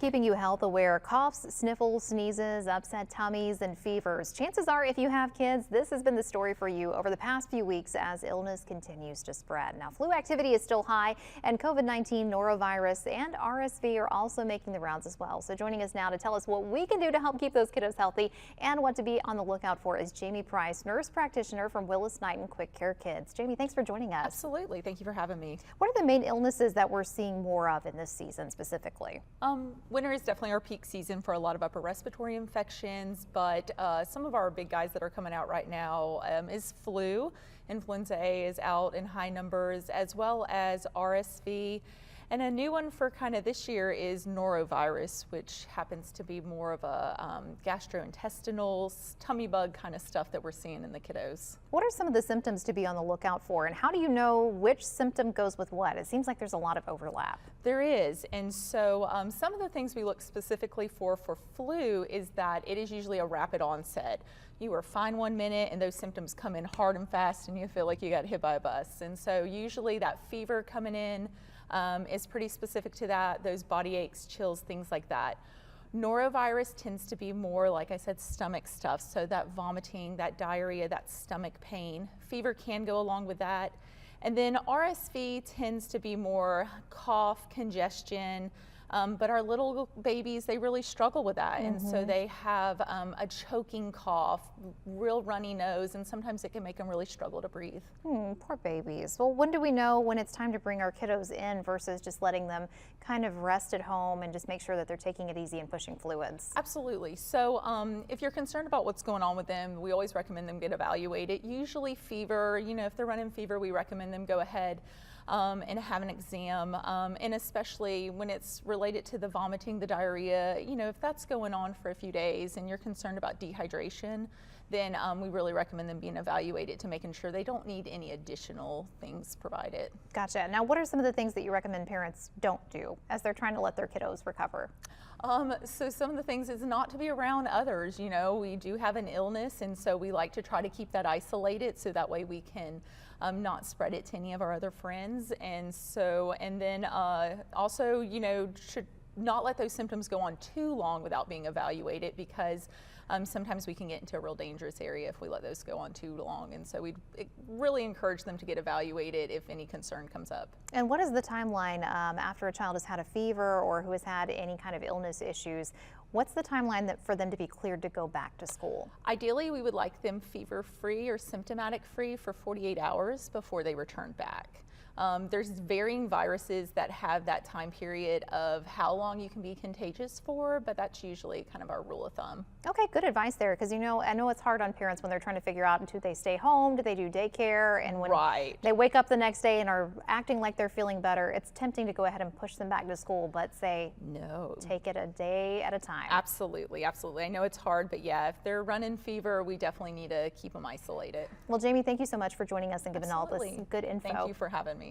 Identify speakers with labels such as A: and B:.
A: Keeping you health aware, coughs, sniffles, sneezes, upset tummies, and fevers. Chances are, if you have kids, this has been the story for you over the past few weeks as illness continues to spread. Now, flu activity is still high, and COVID-19, norovirus, and RSV are also making the rounds as well. So joining us now to tell us what we can do to help keep those kiddos healthy and what to be on the lookout for is Jamie Price, nurse practitioner from Willis-Knighton Quick Care Kids. Jamie, thanks for joining us.
B: Absolutely. Thank you for having me.
A: What are the main illnesses that we're seeing more of in this season specifically?
B: Winter is definitely our peak season for a lot of upper respiratory infections, but some of our big guys that are coming out right now is flu. Influenza A is out in high numbers, as well as RSV. And a new one for kind of this year is norovirus, which happens to be more of a gastrointestinal, tummy bug kind of stuff that we're seeing in the kiddos.
A: What are some of the symptoms to be on the lookout for, and how do you know which symptom goes with what? It seems like there's a lot of overlap.
B: There is, and so some of the things we look specifically for flu is that it is usually a rapid onset. You are fine 1 minute and those symptoms come in hard and fast and you feel like you got hit by a bus. And so usually that fever coming in is pretty specific to that, those body aches, chills, things like that. Norovirus tends to be more, like I said, stomach stuff, so that vomiting, that diarrhea, that stomach pain. Fever can go along with that. And then RSV tends to be more cough, congestion, but our little babies, they really struggle with that. And so they have a choking cough, real runny nose, and sometimes it can make them really struggle to breathe.
A: Poor babies. Well, when do we know when it's time to bring our kiddos in versus just letting them kind of rest at home and just make sure that they're taking it easy and pushing fluids?
B: Absolutely. So if you're concerned about what's going on with them, we always recommend them get evaluated. Usually fever, you know, if they're running fever, we recommend them go ahead and have an exam, and especially when it's related to the vomiting, the diarrhea, you know, if that's going on for a few days and you're concerned about dehydration, then we really recommend them being evaluated to making sure they don't need any additional things provided.
A: Gotcha. Now, what are some of the things that you recommend parents don't do as they're trying to let their kiddos recover?
B: So some of the things is not to be around others. You know, we do have an illness, and so we like to try to keep that isolated so that way we can not spread it to any of our other friends. And so, and then also, you know, should not let those symptoms go on too long without being evaluated, because sometimes we can get into a real dangerous area if we let those go on too long. And so we really encourage them to get evaluated if any concern comes up.
A: And what is the timeline after a child has had a fever or who has had any kind of illness issues? What's the timeline for them to be cleared to go back to school?
B: Ideally, we would like them fever-free or symptomatic-free for 48 hours before they return back. There's varying viruses that have that time period of how long you can be contagious for, but that's usually kind of our rule of thumb.
A: Okay, good advice there, because you know, I know it's hard on parents when they're trying to figure out, do they stay home, do they do daycare, and when they wake up the next day and are acting like they're feeling better, it's tempting to go ahead and push them back to school, but say, no, take it a day at a time.
B: Absolutely, absolutely. I know it's hard, but yeah, if they're running fever, we definitely need to keep them isolated.
A: Well, Jamie, thank you so much for joining us and giving all this good info.
B: Thank you for having me.